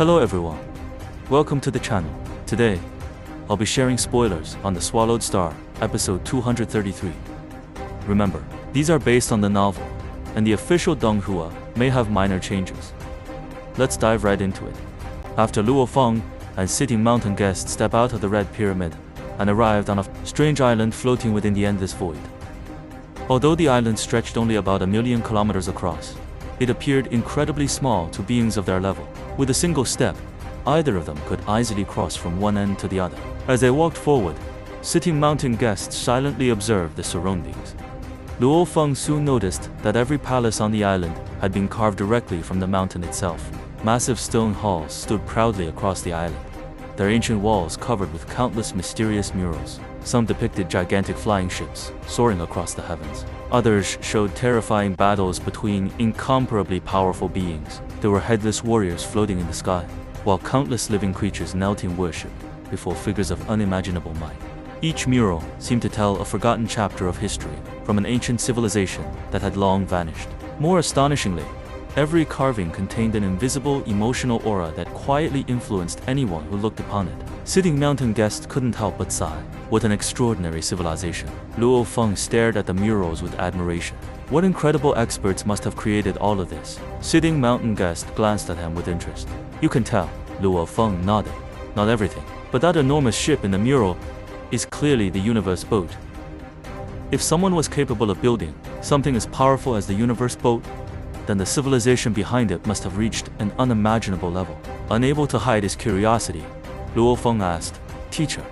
Hello everyone. Welcome to the channel. Today, I'll be sharing spoilers on The Swallowed Star, episode 233. Remember, these are based on the novel, and the official Donghua may have minor changes. Let's dive right into it. After Luo Feng and Sitting Mountain guests step out of the Red Pyramid and arrived on a strange island floating within the endless void. Although the island stretched only about 1,000,000 kilometers across, it appeared incredibly small to beings of their level. With a single step, either of them could easily cross from one end to the other. As they walked forward, Sitting Mountain guests silently observed the surroundings. Luo Feng soon noticed that every palace on the island had been carved directly from the mountain itself. Massive stone halls stood proudly across the island, their ancient walls covered with countless mysterious murals. Some depicted gigantic flying ships soaring across the heavens. Others showed terrifying battles between incomparably powerful beings. There were headless warriors floating in the sky, while countless living creatures knelt in worship before figures of unimaginable might. Each mural seemed to tell a forgotten chapter of history from an ancient civilization that had long vanished. More astonishingly, every carving contained an invisible emotional aura that quietly influenced anyone who looked upon it. Sitting Mountain guests couldn't help but sigh. What an extraordinary civilization. Luo Feng stared at the murals with admiration. What incredible experts must have created all of this? Sitting Mountain guest glanced at him with interest. You can tell, Luo Feng nodded. Not everything, but that enormous ship in the mural is clearly the universe boat. If someone was capable of building something as powerful as the universe boat, then the civilization behind it must have reached an unimaginable level. Unable to hide his curiosity, Luo Feng asked, "Teacher,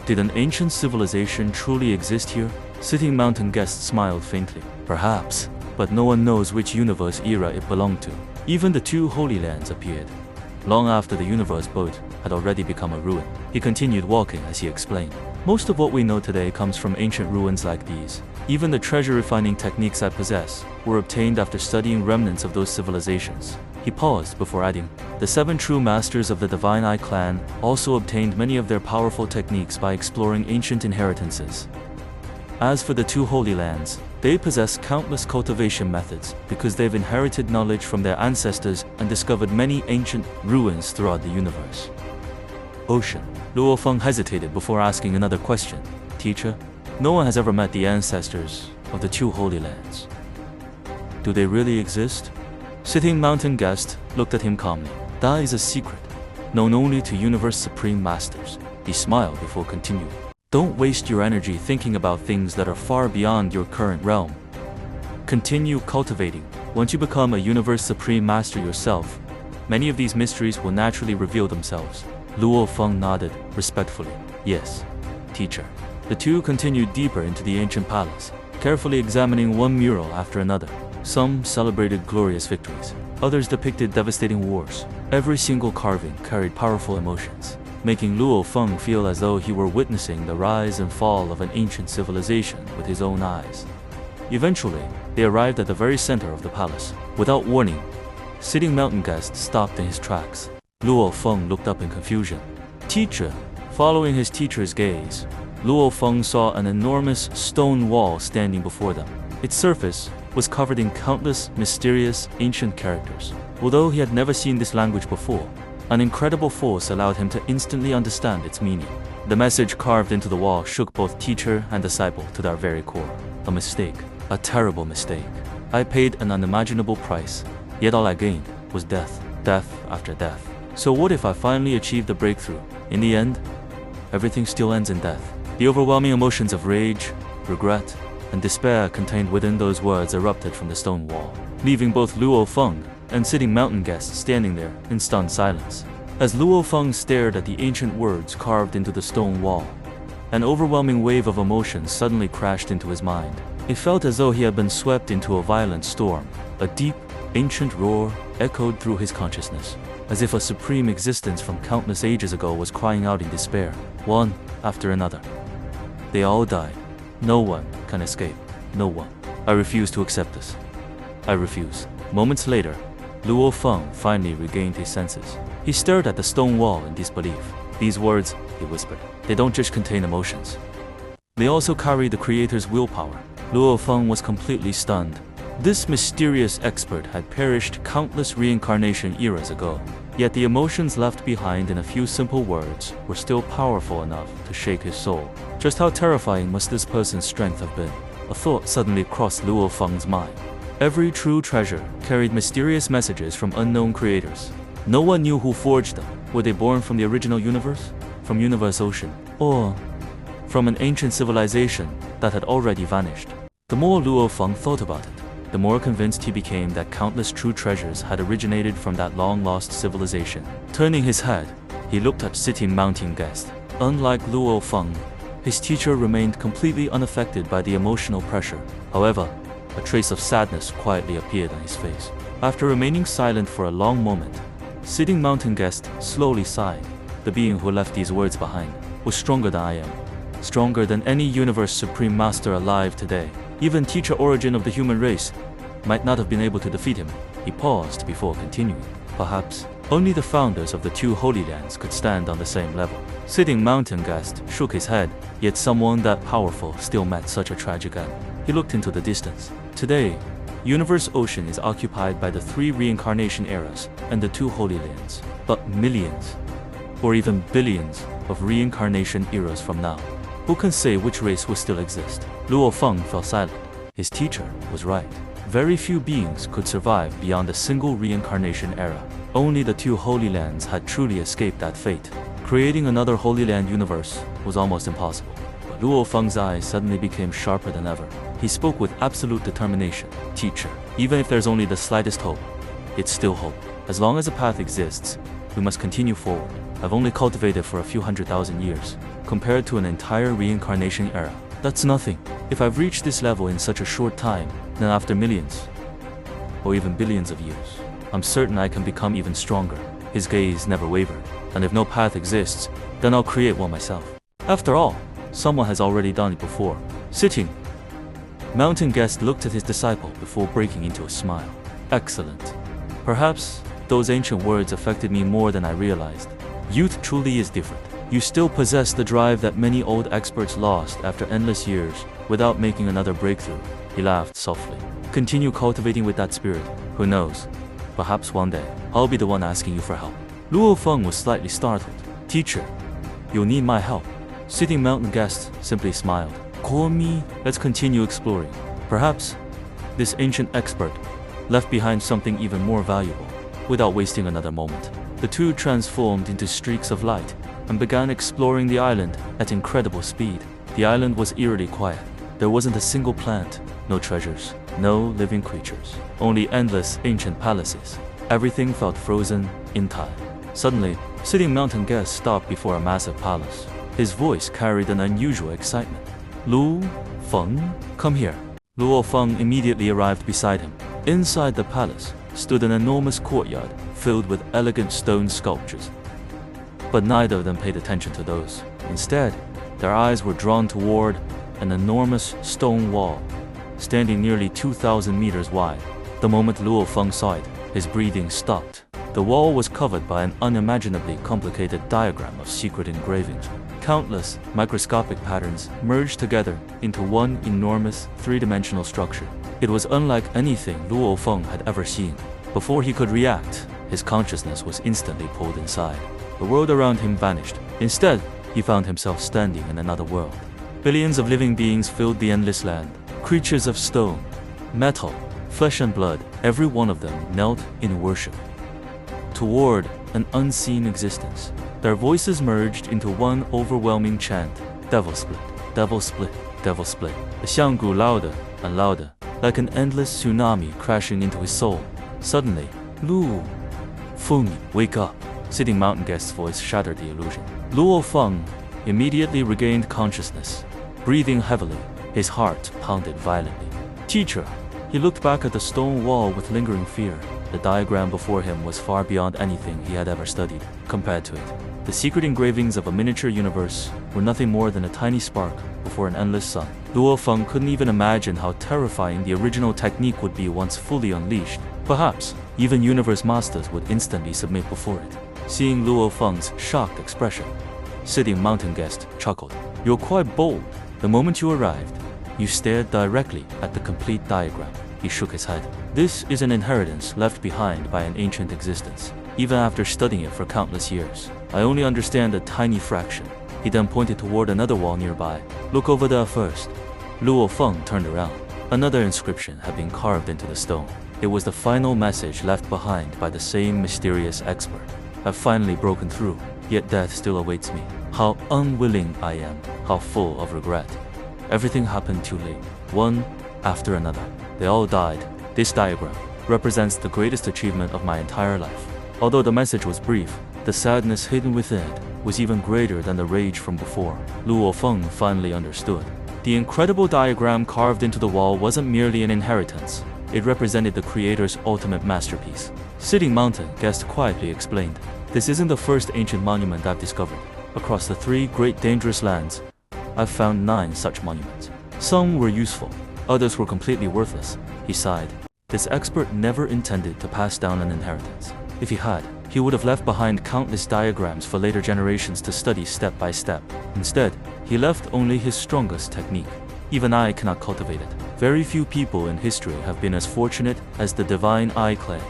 did an ancient civilization truly exist here?" Sitting Mountain guest smiled faintly. Perhaps, but no one knows which universe era it belonged to. Even the two Holy Lands appeared, long after the universe boat had already become a ruin. He continued walking as he explained. Most of what we know today comes from ancient ruins like these. Even the treasure refining techniques I possess were obtained after studying remnants of those civilizations. He paused before adding, the 7 true masters of the Divine Eye clan also obtained many of their powerful techniques by exploring ancient inheritances. As for the two Holy Lands, they possess countless cultivation methods because they've inherited knowledge from their ancestors and discovered many ancient ruins throughout the universe. Ocean. Luo Feng hesitated before asking another question. Teacher, no one has ever met the ancestors of the two Holy Lands. Do they really exist? Sitting Mountain guest looked at him calmly. That is a secret, known only to Universe Supreme Masters. He smiled before continuing. Don't waste your energy thinking about things that are far beyond your current realm. Continue cultivating. Once you become a Universe Supreme Master yourself, many of these mysteries will naturally reveal themselves. Luo Feng nodded respectfully. Yes, teacher. The two continued deeper into the ancient palace, carefully examining one mural after another. Some celebrated glorious victories. Others depicted devastating wars. Every single carving carried powerful emotions, making Luo Feng feel as though he were witnessing the rise and fall of an ancient civilization with his own eyes. Eventually, they arrived at the very center of the palace. Without warning, Sitting Mountain guest stopped in his tracks. Luo Feng looked up in confusion. Teacher. Following his teacher's gaze, Luo Feng saw an enormous stone wall standing before them. Its surface was covered in countless mysterious ancient characters. Although he had never seen this language before, an incredible force allowed him to instantly understand its meaning. The message carved into the wall shook both teacher and disciple to their very core. A mistake. A terrible mistake. I paid an unimaginable price, yet all I gained was death. Death after death. So what if I finally achieved the breakthrough? In the end, everything still ends in death. The overwhelming emotions of rage, regret, and despair contained within those words erupted from the stone wall, leaving both Luo Feng and Sitting Mountain guests standing there in stunned silence. As Luo Feng stared at the ancient words carved into the stone wall, an overwhelming wave of emotion suddenly crashed into his mind. It felt as though he had been swept into a violent storm. A deep, ancient roar echoed through his consciousness, as if a supreme existence from countless ages ago was crying out in despair, one after another. They all died. No one can escape. No one. I refuse to accept this. I refuse. Moments later, Luo Feng finally regained his senses. He stared at the stone wall in disbelief. These words, he whispered, they don't just contain emotions. They also carry the creator's willpower. Luo Feng was completely stunned. This mysterious expert had perished countless reincarnation eras ago, yet the emotions left behind in a few simple words were still powerful enough to shake his soul. Just how terrifying must this person's strength have been? A thought suddenly crossed Luo Feng's mind. Every true treasure carried mysterious messages from unknown creators. No one knew who forged them. Were they born from the original universe? From Universe Ocean? Or from an ancient civilization that had already vanished? The more Luo Feng thought about it, the more convinced he became that countless true treasures had originated from that long-lost civilization. Turning his head, he looked at sitting mountain guest. Unlike Luo Feng, his teacher remained completely unaffected by the emotional pressure. However, a trace of sadness quietly appeared on his face. After remaining silent for a long moment, sitting mountain guest slowly sighed. The being who left these words behind was stronger than I am, stronger than any universe supreme master alive today. Even teacher origin of the human race might not have been able to defeat him. He paused before continuing. Perhaps only the founders of the two Holy Lands could stand on the same level. Sitting mountain guest shook his head, yet someone that powerful still met such a tragic end. He looked into the distance. Today, Universe Ocean is occupied by the three reincarnation eras and the two Holy Lands. But millions, or even billions, of reincarnation eras from now, who can say which race will still exist? Luo Feng fell silent. His teacher was right. Very few beings could survive beyond a single reincarnation era. Only the two Holy Lands had truly escaped that fate. Creating another Holy Land universe was almost impossible. But Luo Feng's eyes suddenly became sharper than ever. He spoke with absolute determination. Teacher, even if there's only the slightest hope, it's still hope. As long as a path exists, we must continue forward. I've only cultivated for a few 100,000 years. Compared to an entire reincarnation era, that's nothing. If I've reached this level in such a short time, then after millions, or even billions of years, I'm certain I can become even stronger. His gaze never wavered. And if no path exists, then I'll create one myself. After all, someone has already done it before. Sitting mountain guest looked at his disciple before breaking into a smile. Excellent. Perhaps those ancient words affected me more than I realized. Youth truly is different. You still possess the drive that many old experts lost after endless years without making another breakthrough. He laughed softly. Continue cultivating with that spirit. Who knows? Perhaps one day, I'll be the one asking you for help. Luo Feng was slightly startled. Teacher, you'll need my help. Sitting mountain guest simply smiled. Call me. Let's continue exploring. Perhaps this ancient expert left behind something even more valuable. Without wasting another moment, the two transformed into streaks of light and began exploring the island at incredible speed. The island was eerily quiet. There wasn't a single plant, no treasures, no living creatures, only endless ancient palaces. Everything felt frozen in time. Suddenly, sitting mountain guest stopped before a massive palace. His voice carried an unusual excitement. Luo Feng, come here. Luo Feng immediately arrived beside him. Inside the palace stood an enormous courtyard filled with elegant stone sculptures. But neither of them paid attention to those. Instead, their eyes were drawn toward an enormous stone wall, standing nearly 2,000 meters wide. The moment Luo Feng saw it, his breathing stopped. The wall was covered by an unimaginably complicated diagram of secret engravings. Countless microscopic patterns merged together into one enormous three-dimensional structure. It was unlike anything Luo Feng had ever seen. Before he could react, his consciousness was instantly pulled inside. The world around him vanished. Instead, he found himself standing in another world. Billions of living beings filled the endless land. Creatures of stone, metal, flesh and blood, every one of them knelt in worship toward an unseen existence. Their voices merged into one overwhelming chant. Devil split, devil split, devil split. The sound grew louder and louder, like an endless tsunami crashing into his soul. Suddenly, Luo Feng, wake up. Sitting mountain guest's voice shattered the illusion. Luo Feng immediately regained consciousness. Breathing heavily, his heart pounded violently. Teacher, he looked back at the stone wall with lingering fear. The diagram before him was far beyond anything he had ever studied. Compared to it, the secret engravings of a miniature universe were nothing more than a tiny spark before an endless sun. Luo Feng couldn't even imagine how terrifying the original technique would be once fully unleashed. Perhaps, even universe masters would instantly submit before it. Seeing Luo Feng's shocked expression, sitting mountain guest chuckled. You're quite bold. The moment you arrived, you stared directly at the complete diagram. He shook his head. This is an inheritance left behind by an ancient existence. Even after studying it for countless years, I only understand a tiny fraction. He then pointed toward another wall nearby. Look over there first. Luo Feng turned around. Another inscription had been carved into the stone. It was the final message left behind by the same mysterious expert. I've finally broken through, yet death still awaits me. How unwilling I am, how full of regret. Everything happened too late, one after another. They all died. This diagram represents the greatest achievement of my entire life. Although the message was brief, the sadness hidden within it was even greater than the rage from before. Luo Feng finally understood. The incredible diagram carved into the wall wasn't merely an inheritance. It represented the creator's ultimate masterpiece. Sitting Mountain Guest quietly explained, "This isn't the first ancient monument I've discovered. Across the 3 great dangerous lands, I've found 9 such monuments. Some were useful, others were completely worthless." He sighed. This expert never intended to pass down an inheritance. If he had, he would have left behind countless diagrams for later generations to study step by step. Instead, he left only his strongest technique. Even I cannot cultivate it. Very few people in history have been as fortunate as the Divine Eye clan,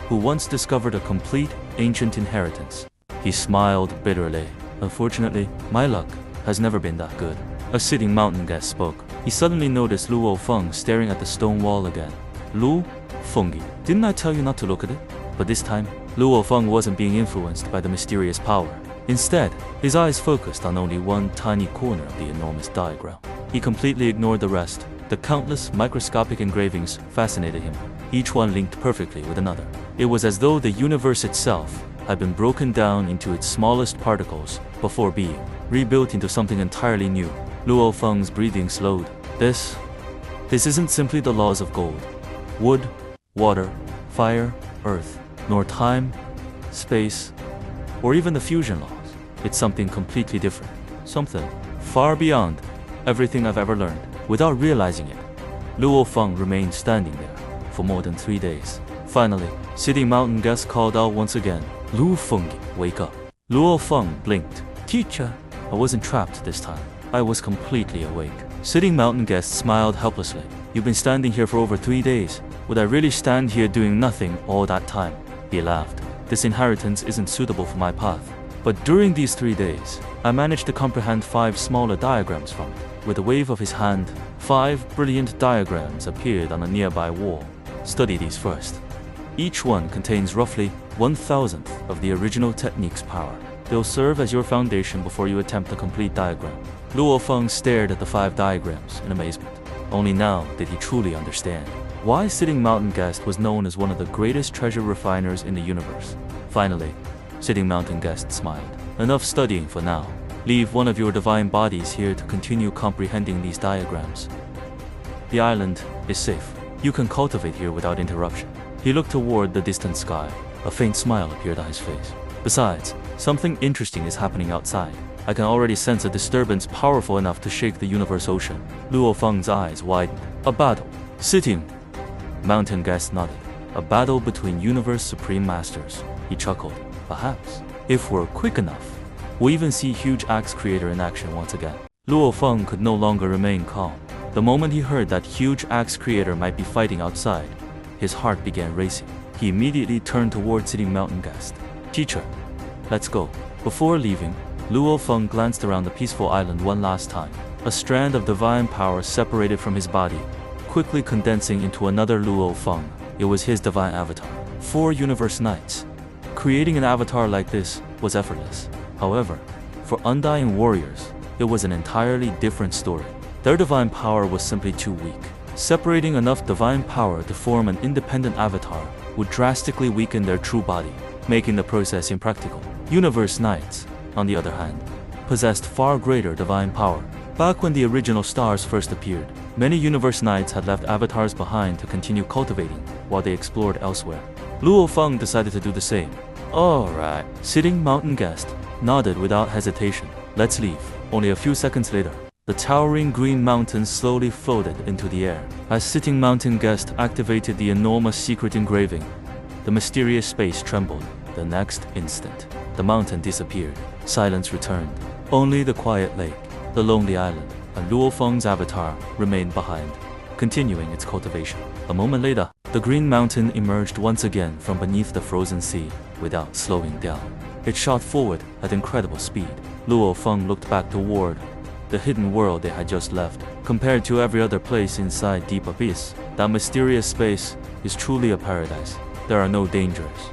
who once discovered a complete ancient inheritance. He smiled bitterly. Unfortunately, my luck has never been that good. A Sitting Mountain Guest spoke. He suddenly noticed Luo Feng staring at the stone wall again. Luo Feng, didn't I tell you not to look at it? But this time, Luo Feng wasn't being influenced by the mysterious power. Instead, his eyes focused on only one tiny corner of the enormous diagram. He completely ignored the rest. The countless microscopic engravings fascinated him, each one linked perfectly with another. It was as though the universe itself had been broken down into its smallest particles before being rebuilt into something entirely new. Luo Feng's breathing slowed. This isn't simply the laws of gold, wood, water, fire, earth, nor time, space, or even the fusion laws. It's something completely different, something far beyond everything I've ever learned. Without realizing it, Luo Feng remained standing there for more than 3 days. Finally, Sitting Mountain Guest called out once again, "Luo Feng, wake up." Luo Feng blinked. "Teacher, I wasn't trapped this time. I was completely awake." Sitting Mountain Guest smiled helplessly. "You've been standing here for over 3 days. Would I really stand here doing nothing all that time?" He laughed. "This inheritance isn't suitable for my path. But during these 3 days, I managed to comprehend 5 smaller diagrams from it." With a wave of his hand, 5 brilliant diagrams appeared on a nearby wall. "Study these first. Each one contains roughly 1,000th of the original technique's power. They'll serve as your foundation before you attempt a complete diagram." Luo Feng stared at the 5 diagrams in amazement. Only now did he truly understand why Sitting Mountain Guest was known as one of the greatest treasure refiners in the universe. Finally, Sitting Mountain Guest smiled. "Enough studying for now. Leave one of your divine bodies here to continue comprehending these diagrams. The island is safe. You can cultivate here without interruption." He looked toward the distant sky. A faint smile appeared on his face. "Besides, something interesting is happening outside. I can already sense a disturbance powerful enough to shake the universe ocean." Luo Feng's eyes widened. "A battle." Sitting Mountain Guest nodded. "A battle between universe supreme masters." He chuckled. "Perhaps, if we're quick enough, we'll even see Huge Axe Creator in action once again." Luo Feng could no longer remain calm. The moment he heard that Huge Axe Creator might be fighting outside, his heart began racing. He immediately turned toward Sitting Mountain Guest. "Teacher, let's go." Before leaving, Luo Feng glanced around the peaceful island one last time. A strand of divine power separated from his body, quickly condensing into another Luo Feng. It was his divine avatar. 4 universe knights. Creating an avatar like this was effortless. However, for Undying Warriors, it was an entirely different story. Their divine power was simply too weak. Separating enough divine power to form an independent avatar would drastically weaken their true body, making the process impractical. Universe Knights, on the other hand, possessed far greater divine power. Back when the original stars first appeared, many Universe Knights had left avatars behind to continue cultivating while they explored elsewhere. Luo Feng decided to do the same. "Alright." Sitting Mountain Guest nodded without hesitation. "Let's leave." Only a few seconds later, the towering green mountains slowly floated into the air. As Sitting Mountain Guest activated the enormous secret engraving, the mysterious space trembled. The next instant, the mountain disappeared. Silence returned. Only the quiet lake, the lonely island, and Luo Feng's avatar remained behind. continuing its cultivation. A moment later, the Green Mountain emerged once again from beneath the frozen sea without slowing down. It shot forward at incredible speed. Luo Feng looked back toward the hidden world they had just left. Compared to every other place inside Deep Abyss, that mysterious space is truly a paradise. There are no dangers,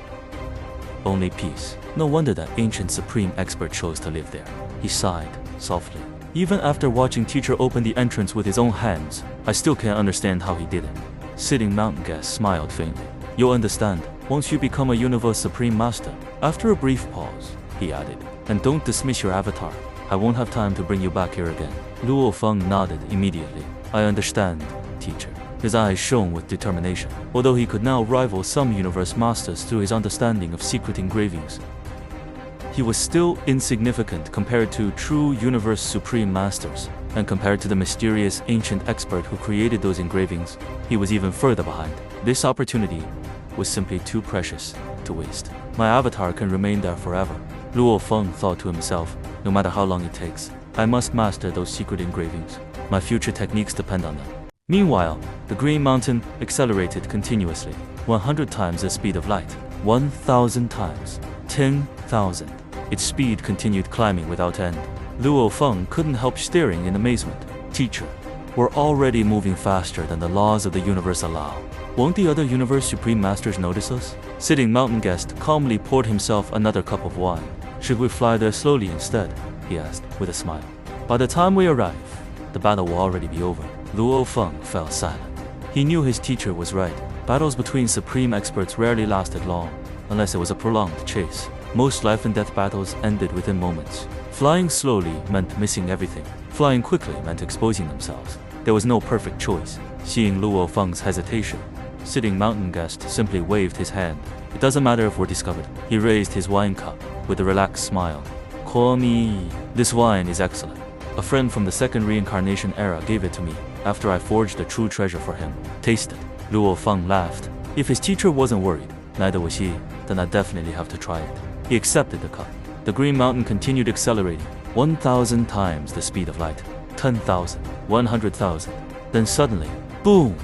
only peace. No wonder that ancient supreme expert chose to live there. He sighed softly. Even after watching teacher open the entrance with his own hands, I still can't understand how he did it. Sitting mountain guest smiled faintly. You'll understand once you become a universe supreme master. After a brief pause, he added, and don't dismiss your avatar. I won't have time to bring you back here again. Luo Feng nodded immediately. I understand, teacher. His eyes shone with determination. Although he could now rival some universe masters through his understanding of secret engravings, he was still insignificant compared to true universe supreme masters, and compared to the mysterious ancient expert who created those engravings, he was even further behind. This opportunity was simply too precious to waste. My avatar can remain there forever. Luo Feng thought to himself, no matter how long it takes, I must master those secret engravings. My future techniques depend on them. Meanwhile, the Green Mountain accelerated continuously, 100 times the speed of light, 1,000 times, 10,000. Its speed continued climbing without end. Luo Feng couldn't help staring in amazement. Teacher, we're already moving faster than the laws of the universe allow. Won't the other universe supreme masters notice us? Sitting mountain guest calmly poured himself another cup of wine. Should we fly there slowly instead? He asked with a smile. By the time we arrive, the battle will already be over. Luo Feng fell silent. He knew his teacher was right. Battles between supreme experts rarely lasted long, unless it was a prolonged chase. Most life and death battles ended within moments. Flying slowly meant missing everything. Flying quickly meant exposing themselves. There was no perfect choice. Seeing Luo Feng's hesitation, sitting mountain guest simply waved his hand. It doesn't matter if we're discovered. He raised his wine cup with a relaxed smile. Call me. This wine is excellent. A friend from the second reincarnation era gave it to me after I forged a true treasure for him. Taste it. Luo Feng laughed. If his teacher wasn't worried, neither was he, then I'd definitely have to try it. He accepted the cup. The Green Mountain continued accelerating, 1,000 times the speed of light, 10,000, 100,000. Then suddenly, boom!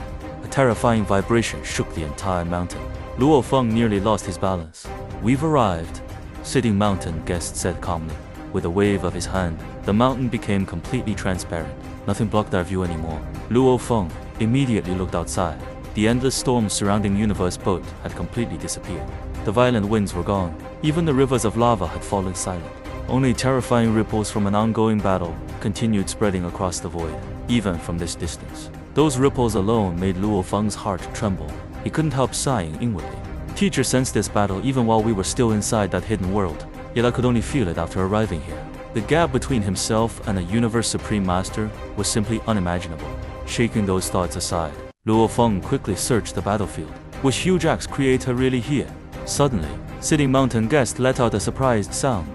A terrifying vibration shook the entire mountain. Luo Feng nearly lost his balance. We've arrived, sitting mountain guest said calmly. With a wave of his hand, the mountain became completely transparent. Nothing blocked our view anymore. Luo Feng immediately looked outside. The endless storms surrounding Universe Boat had completely disappeared. The violent winds were gone. Even the rivers of lava had fallen silent. Only terrifying ripples from an ongoing battle continued spreading across the void, even from this distance. Those ripples alone made Luo Feng's heart tremble. He couldn't help sighing inwardly. Teacher sensed this battle even while we were still inside that hidden world, yet I could only feel it after arriving here. The gap between himself and a Universe Supreme Master was simply unimaginable. Shaking those thoughts aside, Luo Feng quickly searched the battlefield. Was huge axe creator really here? Suddenly, sitting mountain guest let out a surprised sound.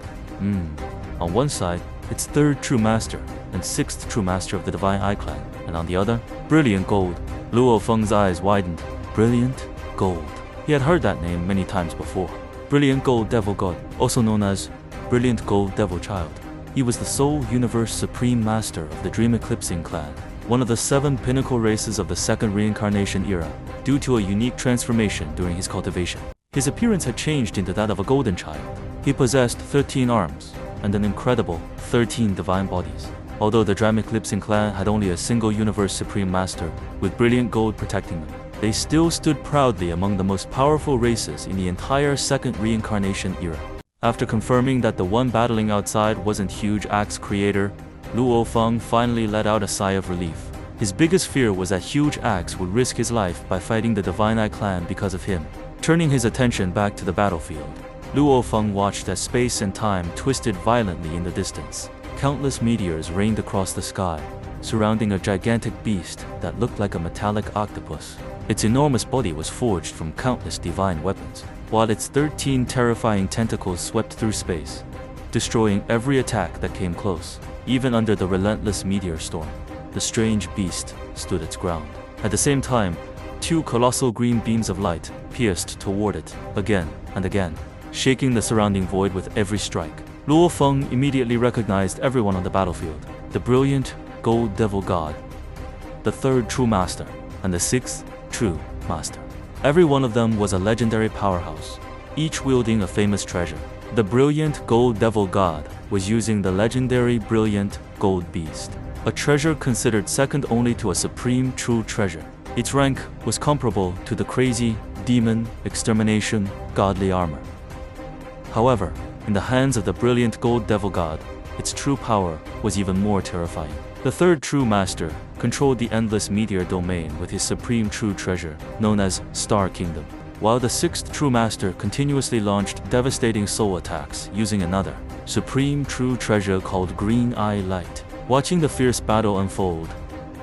On one side, its third true master and sixth true master of the Divine Eye Clan, and on the other, Brilliant Gold. Luo Feng's eyes widened. Brilliant Gold. He had heard that name many times before. Brilliant Gold Devil God, also known as Brilliant Gold Devil Child. He was the sole Universe Supreme Master of the Dream Eclipsing Clan, one of the 7 pinnacle races of the second reincarnation era, due to a unique transformation during his cultivation. His appearance had changed into that of a golden child. He possessed 13 arms and an incredible 13 divine bodies. Although the Dream Eclipsing Clan had only a single Universe Supreme Master with Brilliant Gold protecting them, they still stood proudly among the most powerful races in the entire second reincarnation era. After confirming that the one battling outside wasn't Huge Axe Creator, Luo Feng finally let out a sigh of relief. His biggest fear was that Huge Axe would risk his life by fighting the Divine Eye Clan because of him. Turning his attention back to the battlefield, Luo Feng watched as space and time twisted violently in the distance. Countless meteors rained across the sky, surrounding a gigantic beast that looked like a metallic octopus. Its enormous body was forged from countless divine weapons, while its 13 terrifying tentacles swept through space, destroying every attack that came close. Even under the relentless meteor storm, the strange beast stood its ground. At the same time, 2 colossal green beams of light pierced toward it again and again, shaking the surrounding void with every strike. Luo Feng immediately recognized everyone on the battlefield. The Brilliant Gold Devil God, the third true master, and the sixth true master. Every one of them was a legendary powerhouse, each wielding a famous treasure. The brilliant gold devil god was using the legendary brilliant gold beast, a treasure considered second only to a supreme true treasure. Its rank was comparable to the crazy demon extermination godly armor. However, in the hands of the brilliant gold devil god, its true power was even more terrifying. The third true master controlled the endless meteor domain with his supreme true treasure, known as Star Kingdom, while the sixth true master continuously launched devastating soul attacks using another supreme true treasure called Green Eye Light. Watching the fierce battle unfold,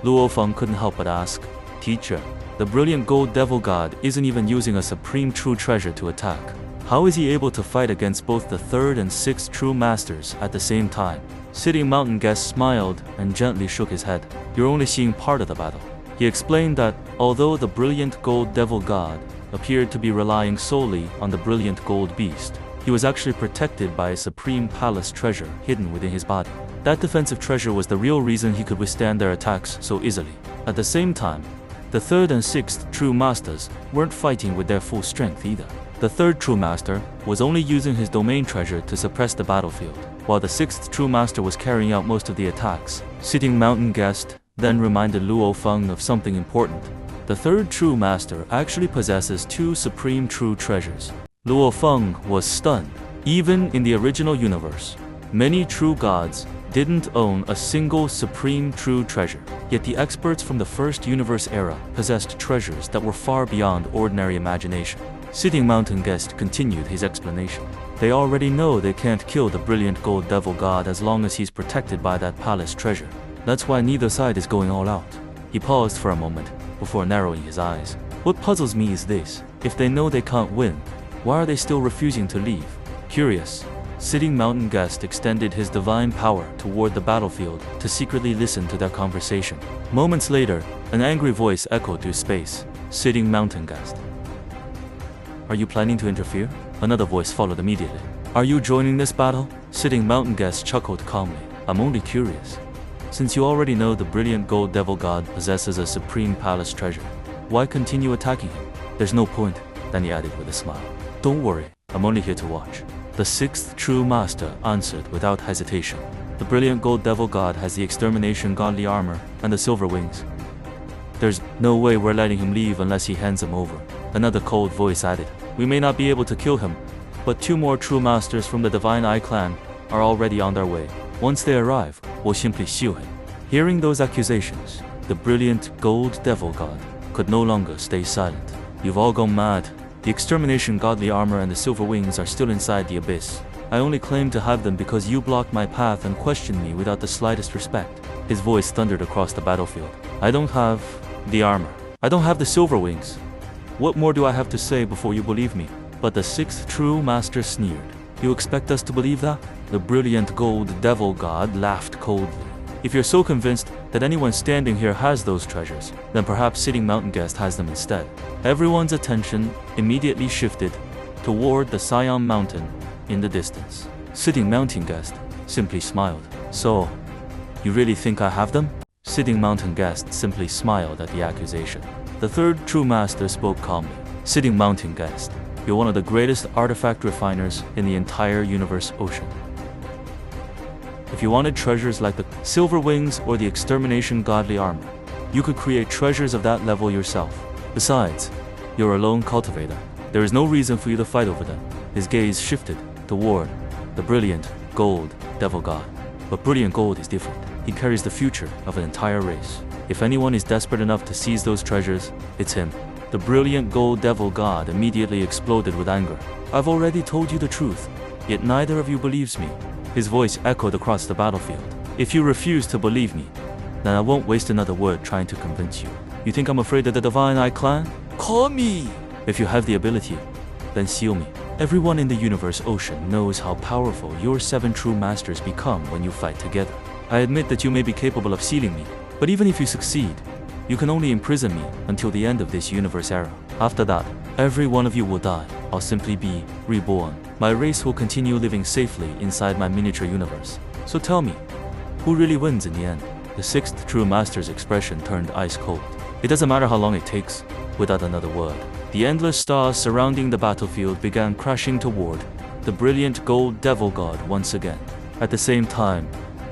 Luo Feng couldn't help but ask, "Teacher, the brilliant gold devil god isn't even using a supreme true treasure to attack. How is he able to fight against both the third and sixth true masters at the same time?" Sitting mountain guest smiled and gently shook his head. "You're only seeing part of the battle." He explained that although the brilliant gold devil god appeared to be relying solely on the brilliant gold beast, he was actually protected by a supreme palace treasure hidden within his body. That defensive treasure was the real reason he could withstand their attacks so easily. At the same time, the third and sixth true masters weren't fighting with their full strength either. The third true master was only using his domain treasure to suppress the battlefield, while the sixth true master was carrying out most of the attacks. Sitting mountain guest then reminded Luo Feng of something important. The third true master actually possesses two supreme true treasures. Luo Feng was stunned. Even in the original universe, many true gods didn't own a single supreme true treasure. Yet the experts from the first universe era possessed treasures that were far beyond ordinary imagination. Sitting mountain guest continued his explanation. They already know they can't kill the brilliant gold devil god as long as he's protected by that palace treasure. That's why neither side is going all out. He paused for a moment before narrowing his eyes. What puzzles me is this: if they know they can't win, why are they still refusing to leave? Curious, Sitting mountain guest extended his divine power toward the battlefield to secretly listen to their conversation. Moments later, an angry voice echoed through space. Sitting mountain guest. Are you planning to interfere? Another voice followed immediately. Are you joining this battle? Sitting mountain guest chuckled calmly. I'm only curious. Since you already know the brilliant gold devil god possesses a supreme palace treasure, why continue attacking him? There's no point, then he added with a smile. Don't worry, I'm only here to watch. The sixth true master answered without hesitation. The brilliant gold devil god has the extermination godly armor and the silver wings. There's no way we're letting him leave unless he hands him over. Another cold voice added. We may not be able to kill him, but 2 more true masters from the Divine Eye clan are already on their way. Once they arrive, we'll simply shield him. Hearing those accusations, the brilliant gold devil god could no longer stay silent. You've all gone mad. The extermination godly armor and the silver wings are still inside the abyss. I only claim to have them because you blocked my path and questioned me without the slightest respect. His voice thundered across the battlefield. I don't have the armor. I don't have the silver wings. What more do I have to say before you believe me? But the 6th true master sneered. You expect us to believe that? The brilliant gold devil god laughed coldly. If you're so convinced that anyone standing here has those treasures, then perhaps Sitting Mountain Guest has them instead. Everyone's attention immediately shifted toward the Siam Mountain in the distance. Sitting Mountain Guest simply smiled. So, you really think I have them? Sitting Mountain Guest simply smiled at the accusation. The 3rd true master spoke calmly. Sitting Mountain Guest, you're one of the greatest artifact refiners in the entire universe ocean. If you wanted treasures like the silver wings or the extermination godly armor, you could create treasures of that level yourself. Besides, you're a lone cultivator. There is no reason for you to fight over them. His gaze shifted toward the brilliant gold devil god. But brilliant gold is different. He carries the future of an entire race. If anyone is desperate enough to seize those treasures, it's him. The brilliant gold devil god immediately exploded with anger. I've already told you the truth, yet neither of you believes me. His voice echoed across the battlefield. If you refuse to believe me, then I won't waste another word trying to convince you. You think I'm afraid of the Divine Eye clan? Call me! If you have the ability, then seal me. Everyone in the universe ocean knows how powerful your 7 true masters become when you fight together. I admit that you may be capable of sealing me, but even if you succeed, you can only imprison me until the end of this universe era. After that, every one of you will die. I'll simply be reborn. My race will continue living safely inside my miniature universe. So tell me, who really wins in the end? The sixth true master's expression turned ice cold. It doesn't matter how long it takes, without another word. The endless stars surrounding the battlefield began crashing toward the brilliant gold devil god once again. At the same time,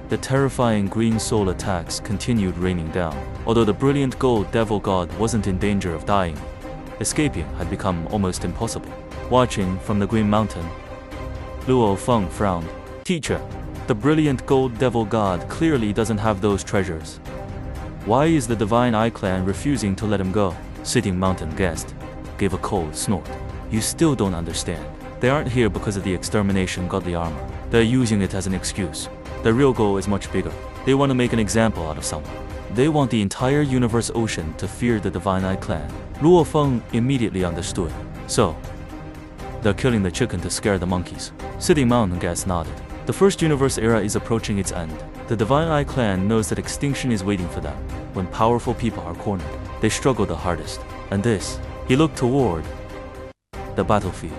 the terrifying green soul attacks continued raining down. Although the brilliant gold devil god wasn't in danger of dying, escaping had become almost impossible. Watching from the Green Mountain, Luo Feng frowned. Teacher, the brilliant gold devil god clearly doesn't have those treasures. Why is the Divine Eye clan refusing to let him go? Sitting Mountain guest gave a cold snort. You still don't understand. They aren't here because of the extermination godly armor. They're using it as an excuse. Their real goal is much bigger. They want to make an example out of someone. They want the entire universe ocean to fear the Divine Eye clan. Luo Feng immediately understood. So, they're killing the chicken to scare the monkeys. Sitting Mountain guest nodded. The first universe era is approaching its end. The Divine Eye clan knows that extinction is waiting for them. When powerful people are cornered, they struggle the hardest. And this, he looked toward the battlefield,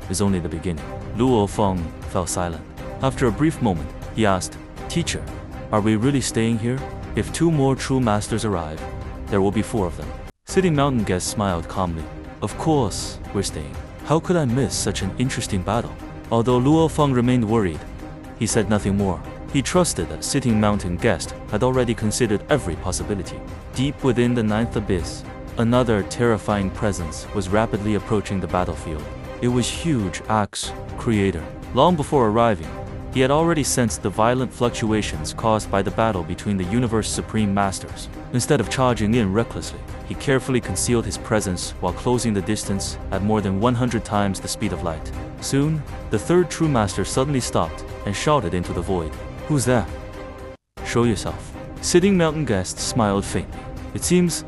is only the beginning. Luo Feng fell silent. After a brief moment, he asked, Teacher, are we really staying here? If 2 more true masters arrive, there will be 4 of them. Sitting Mountain guest smiled calmly. Of course, we're staying. How could I miss such an interesting battle? Although Luo Feng remained worried, he said nothing more. He trusted that Sitting Mountain guest had already considered every possibility. Deep within the 9th abyss, another terrifying presence was rapidly approaching the battlefield. It was huge Axe Creator. Long before arriving, he had already sensed the violent fluctuations caused by the battle between the universe's supreme masters. Instead of charging in recklessly, he carefully concealed his presence while closing the distance at more than 100 times the speed of light. Soon, the third true master suddenly stopped and shouted into the void. Who's that? Show yourself. Sitting Mountain guest smiled faintly. It seems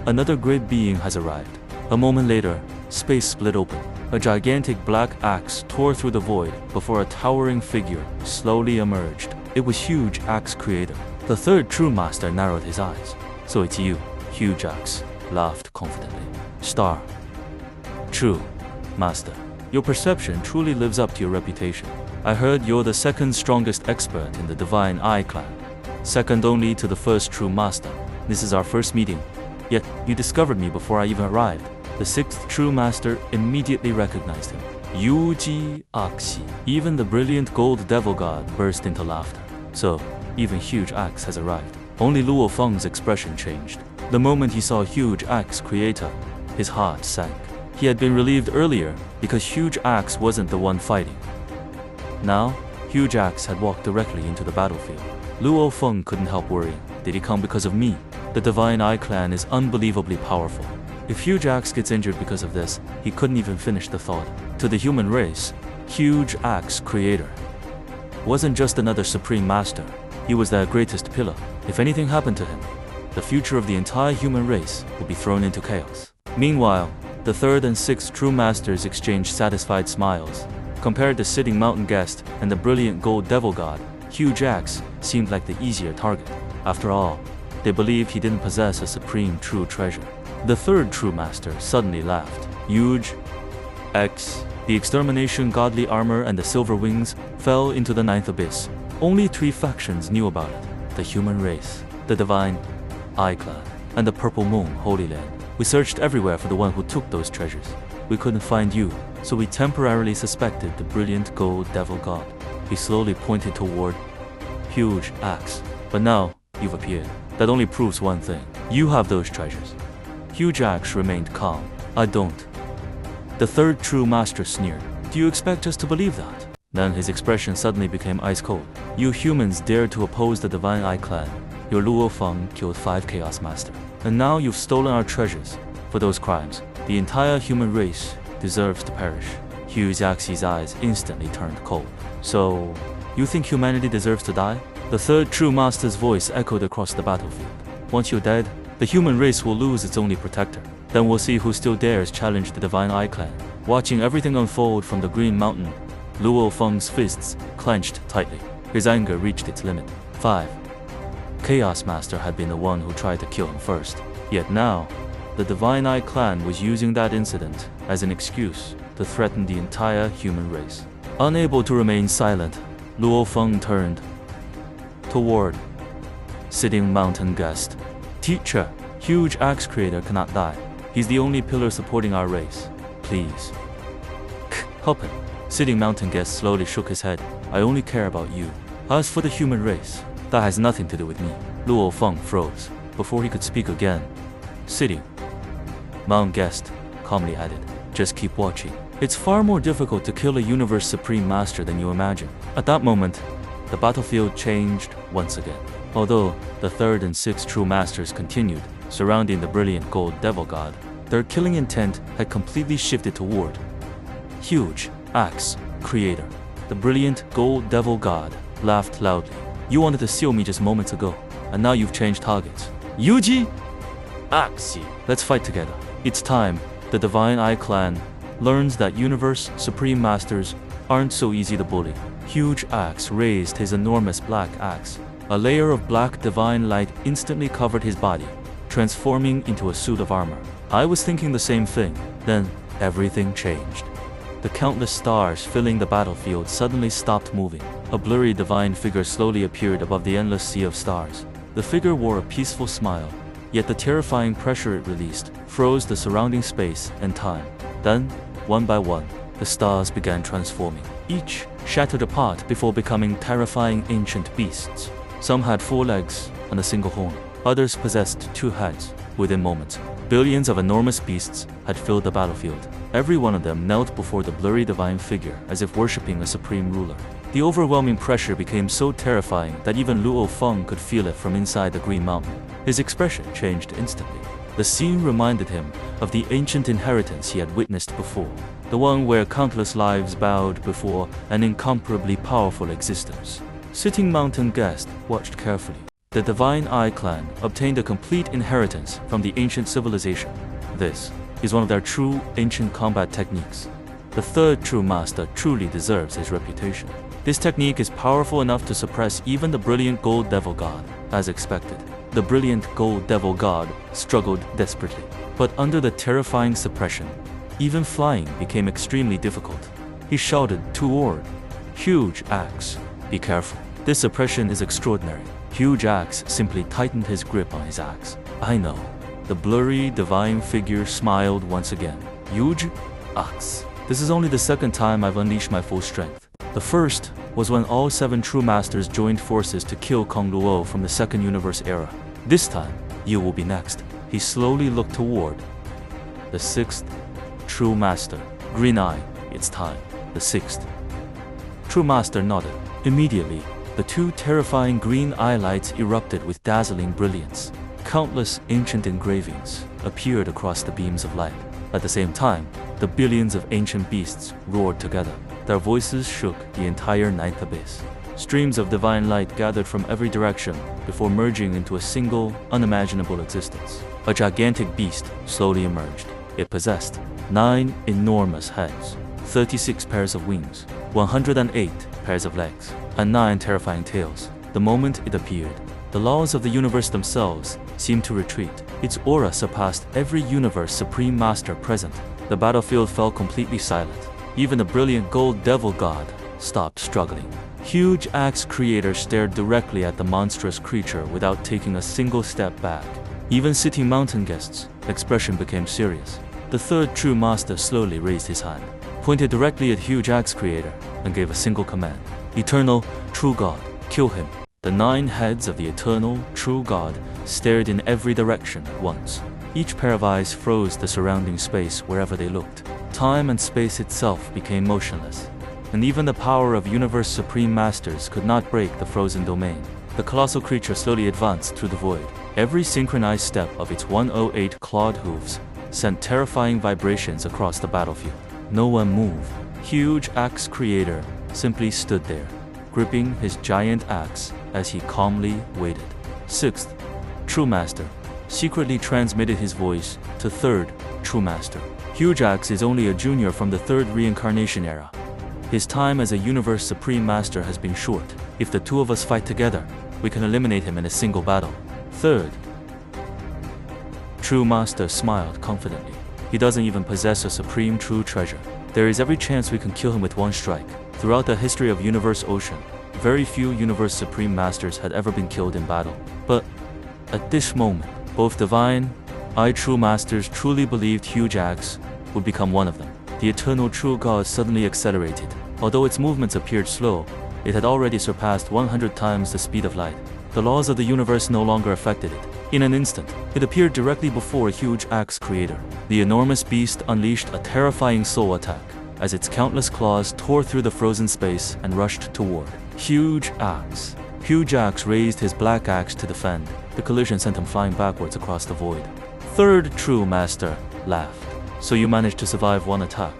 another great being has arrived. A moment later, space split open. A gigantic black axe tore through the void before a towering figure slowly emerged. It was Huge Axe Creator. The third true master narrowed his eyes. So it's you, Huge Axe laughed confidently. Star. True, master. Your perception truly lives up to your reputation. I heard you're the second strongest expert in the Divine Eye clan, second only to the first true master. This is our first meeting, yet you discovered me before I even arrived. The sixth true master immediately recognized him. Yuji Axi. Even the brilliant gold devil god burst into laughter. So, even Huge Axe has arrived. Only Luo Feng's expression changed. The moment he saw Huge Axe Creator, his heart sank. He had been relieved earlier because Huge Axe wasn't the one fighting. Now, Huge Axe had walked directly into the battlefield. Luo Feng couldn't help worrying. Did he come because of me? The Divine Eye clan is unbelievably powerful. If Huge Axe gets injured because of this, he couldn't even finish the thought. To the human race, Huge Axe Creator wasn't just another supreme master. He was their greatest pillar. If anything happened to him, the future of the entire human race would be thrown into chaos. Meanwhile, the third and sixth true masters exchanged satisfied smiles. Compared to Sitting Mountain guest and the brilliant gold devil god, Huge Axe seemed like the easier target. After all, they believed he didn't possess a supreme true treasure. The third true master suddenly laughed. Huge Axe. The extermination godly armor and the silver wings fell into the 9th abyss. Only 3 factions knew about it. The human race, the Divine Eye clan, and the Purple Moon Holy Land. We searched everywhere for the one who took those treasures. We couldn't find you, so we temporarily suspected the brilliant gold devil god. He slowly pointed toward Huge Axe. But now, you've appeared. That only proves one thing. You have those treasures. Huge Axe remained calm. I don't. The third true master sneered. Do you expect us to believe that? Then his expression suddenly became ice cold. You humans dared to oppose the Divine Eye clan. Your Luo Feng killed 5 Chaos Master. And now you've stolen our treasures. For those crimes, the entire human race deserves to perish. Huge Axe's eyes instantly turned cold. So, you think humanity deserves to die? The third true master's voice echoed across the battlefield. Once you're dead, the human race will lose its only protector. Then we'll see who still dares challenge the Divine Eye clan. Watching everything unfold from the Green Mountain, Luo Feng's fists clenched tightly. His anger reached its limit. 5. Chaos Master had been the one who tried to kill him first. Yet now, the Divine Eye clan was using that incident as an excuse to threaten the entire human race. Unable to remain silent, Luo Feng turned toward Sitting Mountain guessed. Teacher, huge axe creator cannot die. He's the only pillar supporting our race. Please. Help him. Sitting Mountain guest slowly shook his head. I only care about you. As for the human race, that has nothing to do with me. Luo Feng froze before he could speak again. Sitting Mount guest calmly added, just keep watching. It's far more difficult to kill a universe supreme master than you imagine. At that moment, the battlefield changed once again. Although the third and sixth true masters continued surrounding the brilliant gold devil god, their killing intent had completely shifted toward huge axe creator. The brilliant gold devil god laughed loudly. You wanted to seal me just moments ago, and now you've changed targets. Yuji! Axi! Let's fight together. It's time. The Divine Eye clan learns that universe supreme masters aren't so easy to bully. Huge axe raised his enormous black axe. A layer of black divine light instantly covered his body, transforming into a suit of armor. I was thinking the same thing. Then everything changed. The countless stars filling the battlefield suddenly stopped moving. A blurry divine figure slowly appeared above the endless sea of stars. The figure wore a peaceful smile, yet the terrifying pressure it released froze the surrounding space and time. Then, one by one, the stars began transforming. Each shattered apart before becoming terrifying ancient beasts. Some had 4 legs and a single horn. Others possessed 2 heads. Within moments, billions of enormous beasts had filled the battlefield. Every one of them knelt before the blurry divine figure as if worshipping a supreme ruler. The overwhelming pressure became so terrifying that even Luo Feng could feel it from inside the Green Mountain. His expression changed instantly. The scene reminded him of the ancient inheritance he had witnessed before, the one where countless lives bowed before an incomparably powerful existence. Sitting Mountain guest watched carefully. The Divine Eye clan obtained a complete inheritance from the ancient civilization. This is one of their true ancient combat techniques. The third true master truly deserves his reputation. This technique is powerful enough to suppress even the brilliant gold devil god, as expected. The brilliant gold devil god struggled desperately, but under the terrifying suppression, even flying became extremely difficult. He shouted toward Huge Axe, be careful. This suppression is extraordinary. Huge Axe simply tightened his grip on his axe. I know. The blurry divine figure smiled once again. Huge Axe. This is only the second time I've unleashed my full strength. The first was when all 7 true masters joined forces to kill Kong Luo from the second universe era. This time, you will be next. He slowly looked toward the 6th true master. Green Eye, it's time. The 6th true master nodded. Immediately, the 2 terrifying green eye lights erupted with dazzling brilliance. Countless ancient engravings appeared across the beams of light. At the same time, the billions of ancient beasts roared together. Their voices shook the entire ninth abyss. Streams of divine light gathered from every direction before merging into a single, unimaginable existence. A gigantic beast slowly emerged. It possessed 9 enormous heads, 36 pairs of wings, 108 pairs of legs, and 9 terrifying tails. The moment it appeared, the laws of the universe themselves seemed to retreat. Its aura surpassed every universe supreme master present. The battlefield fell completely silent. Even the brilliant gold devil god stopped struggling. Huge Axe creator stared directly at the monstrous creature without taking a single step back. Even Sitting Mountain guest's expression became serious. The third true master slowly raised his hand, pointed directly at Huge Axe creator, and gave a single command. Eternal True God, kill him. The 9 heads of the eternal true God stared in every direction at once. Each pair of eyes froze the surrounding space wherever they looked. Time and space itself became motionless, and even the power of universe supreme masters could not break the frozen domain. The colossal creature slowly advanced through the void. Every synchronized step of its 108 clawed hooves sent terrifying vibrations across the battlefield. No one moved. Huge Axe creator simply stood there, gripping his giant axe as he calmly waited. 6th True Master secretly transmitted his voice to 3rd True Master. Huge Axe is only a junior from the 3rd reincarnation era. His time as a universe supreme master has been short. If the 2 of us fight together, we can eliminate him in a single battle. 3rd True Master smiled confidently. He doesn't even possess a supreme true treasure. There is every chance we can kill him with one strike. Throughout the history of Universe Ocean, very few Universe Supreme Masters had ever been killed in battle. But at this moment, both Divine I True Masters truly believed Huge Axe would become one of them. The Eternal True God suddenly accelerated. Although its movements appeared slow, it had already surpassed 100 times the speed of light. The laws of the universe no longer affected it. In an instant, it appeared directly before Huge Axe Creator. The enormous beast unleashed a terrifying soul attack as its countless claws tore through the frozen space and rushed toward Huge Axe. Huge Axe raised his black axe to defend. The collision sent him flying backwards across the void. Third True Master laughed. So you managed to survive one attack.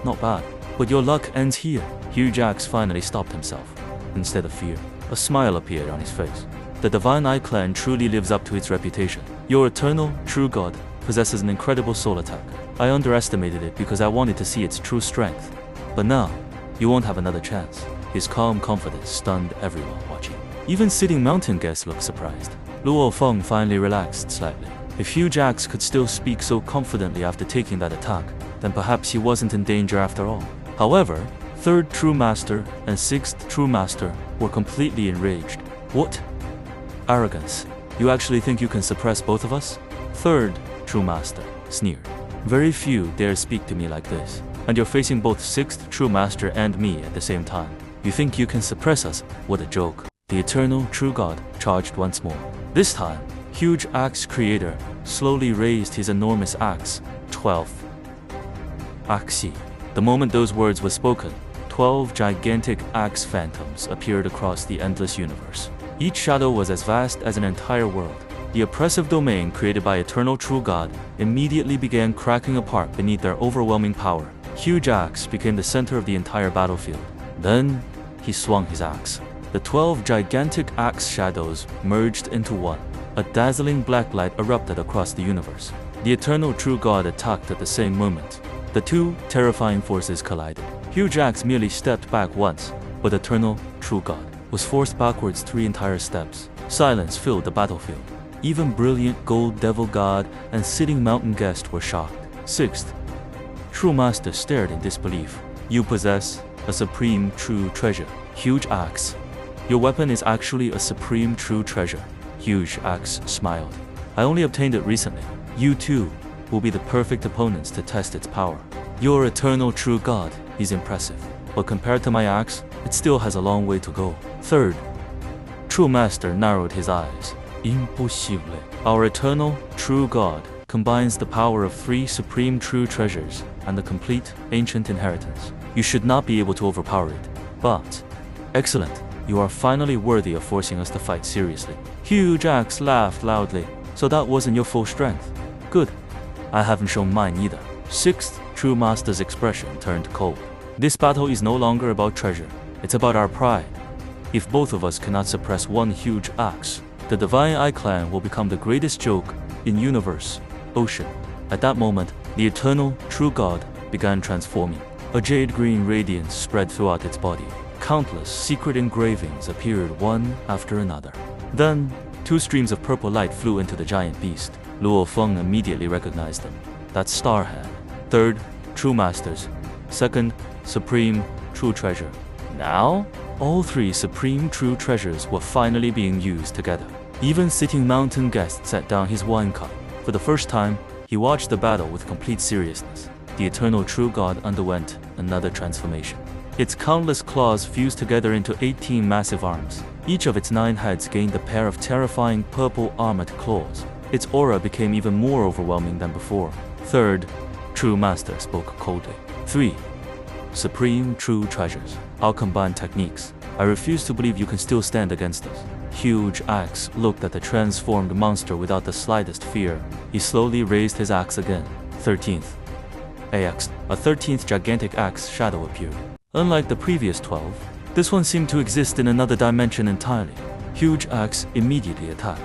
Not bad. But your luck ends here. Huge Axe finally stopped himself. Instead of fear, a smile appeared on his face. The Divine Eye Clan truly lives up to its reputation. Your Eternal True God possesses an incredible soul attack. I underestimated it because I wanted to see its true strength. But now, you won't have another chance. His calm confidence stunned everyone watching. Even sitting mountain guests looked surprised. Luo Feng finally relaxed slightly. If Huge Axe could still speak so confidently after taking that attack, then perhaps he wasn't in danger after all. However, Third True Master and Sixth True Master were completely enraged. What? Arrogance. You actually think you can suppress both of us? Third True Master sneered. Very few dare speak to me like this. And you're facing both Sixth True Master and me at the same time. You think you can suppress us? What a joke. The Eternal True God charged once more. This time, Huge Axe Creator slowly raised his enormous axe. 12th Axe. The moment those words were spoken, 12 gigantic axe phantoms appeared across the endless universe. Each shadow was as vast as an entire world. The oppressive domain created by Eternal True God immediately began cracking apart beneath their overwhelming power. Huge Axe became the center of the entire battlefield. Then, he swung his axe. The 12 gigantic axe shadows merged into one. A dazzling black light erupted across the universe. The Eternal True God attacked at the same moment. The two terrifying forces collided. Huge Axe merely stepped back once, but Eternal True God was forced backwards 3 entire steps. Silence filled the battlefield. Even brilliant Gold Devil God and Sitting Mountain Guest were shocked. Sixth True Master stared in disbelief. You possess a supreme true treasure. Huge Axe. Your weapon is actually a supreme true treasure. Huge Axe smiled. I only obtained it recently. You too will be the perfect opponents to test its power. Your Eternal True God is impressive, but compared to my axe, it still has a long way to go. Third True Master narrowed his eyes. Impossible. Our Eternal True God combines the power of 3 supreme true treasures and the complete ancient inheritance. You should not be able to overpower it. But, excellent. You are finally worthy of forcing us to fight seriously. Huge Axe laughed loudly. So that wasn't your full strength. Good. I haven't shown mine either. Sixth True Master's expression turned cold. This battle is no longer about treasure. It's about our pride. If both of us cannot suppress one Huge Axe, the Divine Eye Clan will become the greatest joke in universe, ocean. At that moment, the Eternal True God began transforming. A jade green radiance spread throughout its body. Countless secret engravings appeared one after another. Then, 2 streams of purple light flew into the giant beast. Luo Feng immediately recognized them. That's Star Hand. Third True Masters. Second Supreme True Treasure. Now, all 3 Supreme True Treasures were finally being used together. Even Sitting Mountain Guest set down his wine cup. For the first time, he watched the battle with complete seriousness. The Eternal True God underwent another transformation. Its countless claws fused together into 18 massive arms. Each of its 9 heads gained a pair of terrifying purple armored claws. Its aura became even more overwhelming than before. Third True Master spoke coldly. 3 Supreme True Treasures. Our combined techniques. I refuse to believe you can still stand against us. Huge Axe looked at the transformed monster without the slightest fear. He slowly raised his axe again. 13th Axe. A 13th gigantic axe shadow appeared. Unlike the previous 12, this one seemed to exist in another dimension entirely. Huge Axe immediately attacked.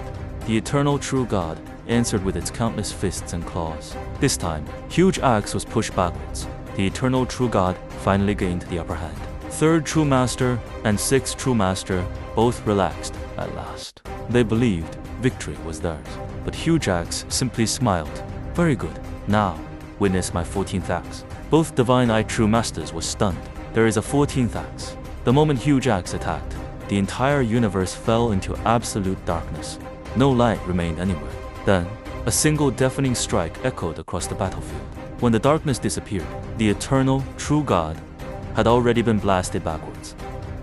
The Eternal True God answered with its countless fists and claws. This time, Huge Axe was pushed backwards. The Eternal True God finally gained the upper hand. Third True Master and Sixth True Master both relaxed at last. They believed victory was theirs. But Huge Axe simply smiled. Very good. Now, witness my 14th axe. Both Divine Eye True Masters were stunned. There is a 14th axe. The moment Huge Axe attacked, the entire universe fell into absolute darkness. No light remained anywhere. Then, a single deafening strike echoed across the battlefield. When the darkness disappeared, the eternal, true God had already been blasted backwards.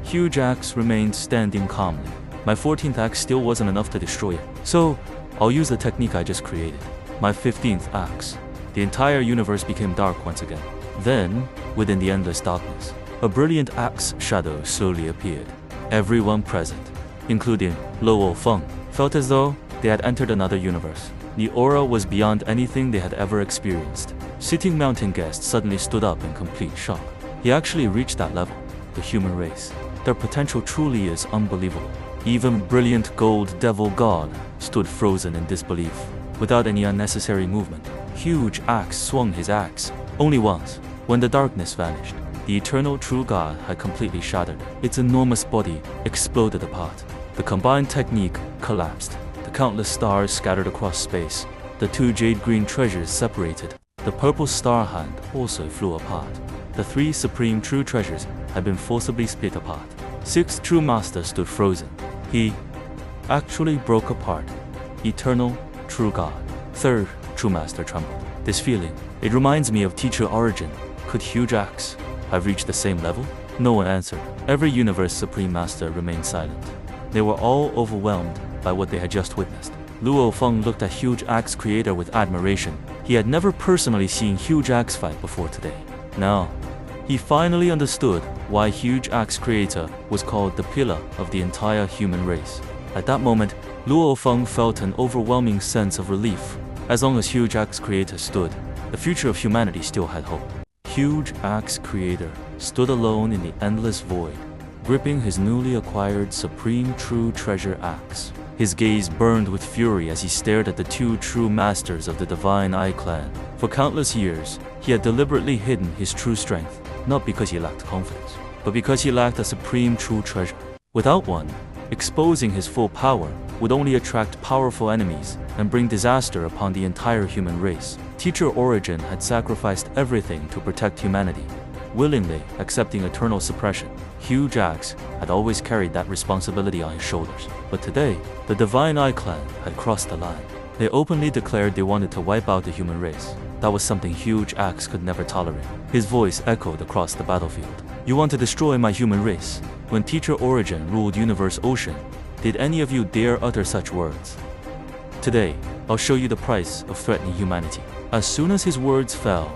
Huge axe remained standing calmly. My 14th axe still wasn't enough to destroy it, so I'll use the technique I just created. My 15th axe. The entire universe became dark once again. Then, within the endless darkness, a brilliant axe shadow slowly appeared. Everyone present, including Luo Feng, felt as though they had entered another universe. The aura was beyond anything they had ever experienced. Sitting mountain guests suddenly stood up in complete shock. He actually reached that level, the human race. Their potential truly is unbelievable. Even brilliant gold devil god stood frozen in disbelief. Without any unnecessary movement, huge axe swung his axe. Only once, when the darkness vanished, the eternal true god had completely shattered. Its enormous body exploded apart. The combined technique collapsed. The countless stars scattered across space. The two jade-green treasures separated. The purple star hand also flew apart. The three supreme true treasures had been forcibly split apart. Sixth true master stood frozen. He actually broke apart. Eternal true god. Third true master trembled. This feeling, it reminds me of teacher origin. Could huge axe have reached the same level? No one answered. Every universe supreme master remained silent. They were all overwhelmed by what they had just witnessed. Luo Feng looked at huge axe creator with admiration. He had never personally seen huge axe fight before today. Now, he finally understood why huge axe creator was called the pillar of the entire human race. At that moment, Luo Feng felt an overwhelming sense of relief. As long as huge axe creator stood, the future of humanity still had hope. Huge axe creator stood alone in the endless void, gripping his newly acquired supreme true treasure axe. His gaze burned with fury as he stared at the two true masters of the Divine Eye clan. For countless years, he had deliberately hidden his true strength, not because he lacked confidence, but because he lacked a supreme true treasure. Without one, exposing his full power would only attract powerful enemies and bring disaster upon the entire human race. Teacher Origin had sacrificed everything to protect humanity, willingly accepting eternal suppression. Huge Axe had always carried that responsibility on his shoulders. But today, the Divine Eye clan had crossed the line. They openly declared they wanted to wipe out the human race. That was something Huge Axe could never tolerate. His voice echoed across the battlefield. You want to destroy my human race? When Teacher Origin ruled Universe Ocean, did any of you dare utter such words? Today, I'll show you the price of threatening humanity. As soon as his words fell,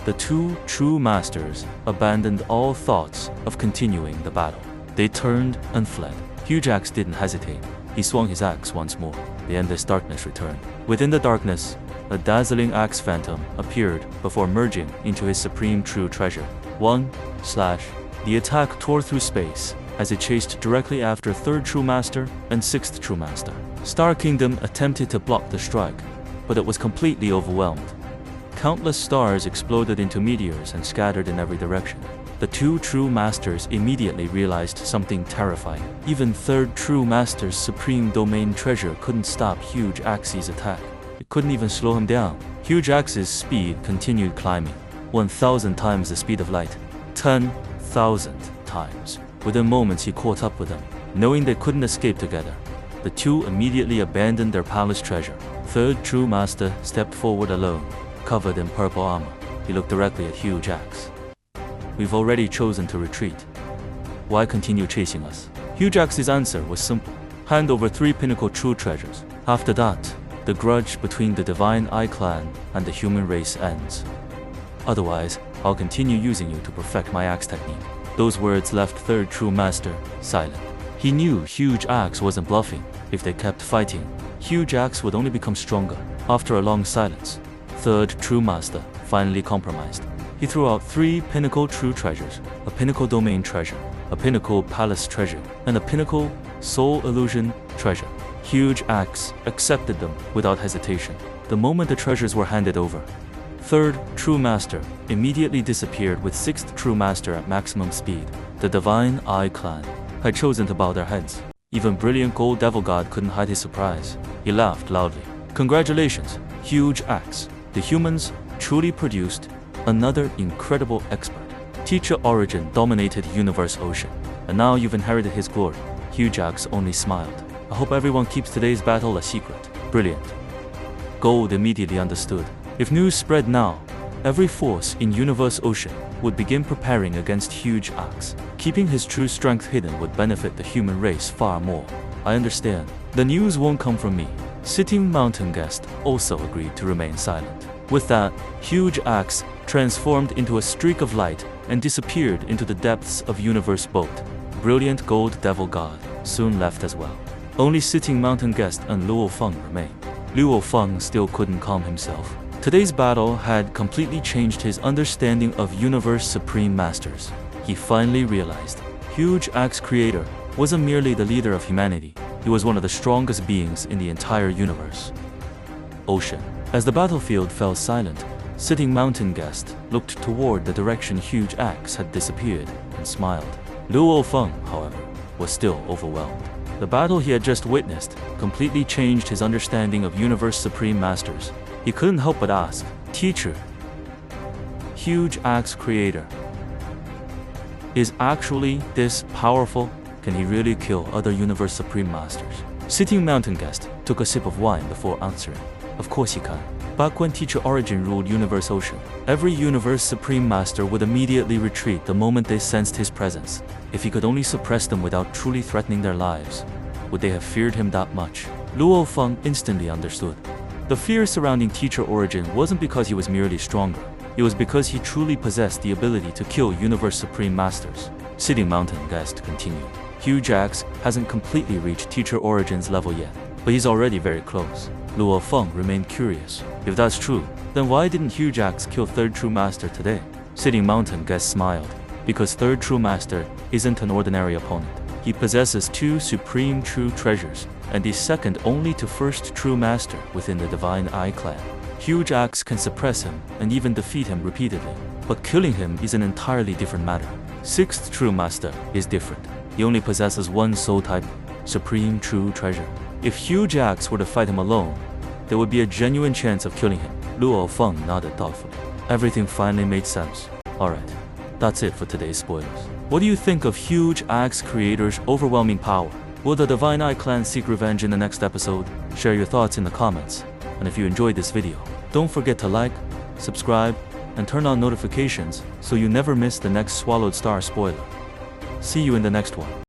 the two true masters abandoned all thoughts of continuing the battle. They turned and fled. Huge Axe didn't hesitate. He swung his axe once more. The endless darkness returned. Within the darkness, a dazzling axe phantom appeared before merging into his supreme true treasure. The attack tore through space as it chased directly after third true master and sixth true master. Star Kingdom attempted to block the strike, but it was completely overwhelmed. Countless stars exploded into meteors and scattered in every direction. The two true masters immediately realized something terrifying. Even third true master's supreme domain treasure couldn't stop Huge Axe's attack. It couldn't even slow him down. Huge Axe's speed continued climbing, 1,000 times the speed of light. 10,000 times. Within moments he caught up with them. Knowing they couldn't escape together, the two immediately abandoned their palace treasure. Third true master stepped forward alone, covered in purple armor. He looked directly at Huge Axe. We've already chosen to retreat. Why continue chasing us? Huge Axe's answer was simple. Hand over 3 pinnacle true treasures. After that, the grudge between the Divine Eye clan and the human race ends. Otherwise, I'll continue using you to perfect my axe technique. Those words left third true master silent. He knew Huge Axe wasn't bluffing. If they kept fighting, Huge Axe would only become stronger. After a long silence, third true master finally compromised. He threw out 3 pinnacle true treasures, a pinnacle domain treasure, a pinnacle palace treasure, and a pinnacle soul illusion treasure. Huge Axe accepted them without hesitation. The moment the treasures were handed over, third true master immediately disappeared with sixth true master at maximum speed. The Divine Eye clan had chosen to bow their heads. Even brilliant gold devil god couldn't hide his surprise. He laughed loudly. Congratulations, Huge Axe. The humans truly produced another incredible expert. Teacher Origin dominated Universe Ocean, and now you've inherited his glory. Huge Axe only smiled. I hope everyone keeps today's battle a secret. Brilliant. Gold immediately understood. If news spread now, every force in Universe Ocean would begin preparing against Huge Axe. Keeping his true strength hidden would benefit the human race far more. I understand. The news won't come from me. Sitting Mountain Guest also agreed to remain silent. With that, Huge Axe transformed into a streak of light and disappeared into the depths of Universe Boat. Brilliant Gold Devil God soon left as well. Only Sitting Mountain Guest and Luo Feng remained. Luo Feng still couldn't calm himself. Today's battle had completely changed his understanding of Universe Supreme Masters. He finally realized Huge Axe Creator wasn't merely the leader of humanity, he was one of the strongest beings in the entire universe. Ocean. As the battlefield fell silent, Sitting Mountain Guest looked toward the direction Huge Axe had disappeared and smiled. Luo Feng, however, was still overwhelmed. The battle he had just witnessed completely changed his understanding of Universe Supreme Masters. He couldn't help but ask, "Teacher, Huge Axe Creator is actually this powerful? Can he really kill other Universe Supreme Masters?" Sitting Mountain Guest took a sip of wine before answering. Of course he can. Back when Teacher Origin ruled Universe Ocean, every Universe Supreme Master would immediately retreat the moment they sensed his presence. If he could only suppress them without truly threatening their lives, would they have feared him that much? Luo Feng instantly understood. The fear surrounding Teacher Origin wasn't because he was merely stronger. It was because he truly possessed the ability to kill Universe Supreme Masters. Sitting Mountain Guest continued. Huge Axe hasn't completely reached Teacher Origin's level yet, but he's already very close. Luo Feng remained curious. If that's true, then why didn't Huge Axe kill Third True Master today? Sitting Mountain Guest smiled. Because Third True Master isn't an ordinary opponent. He possesses two supreme true treasures, and is second only to First True Master within the Divine Eye clan. Huge Axe can suppress him and even defeat him repeatedly, but killing him is an entirely different matter. Sixth True Master is different. He only possesses one soul type, Supreme True Treasure. If Huge Axe were to fight him alone, there would be a genuine chance of killing him. Luo Feng nodded thoughtfully. Everything finally made sense. Alright, that's it for today's spoilers. What do you think of Huge Axe Creator's overwhelming power? Will the Divine Eye clan seek revenge in the next episode? Share your thoughts in the comments. And if you enjoyed this video, don't forget to like, subscribe, and turn on notifications so you never miss the next Swallowed Star spoiler. See you in the next one.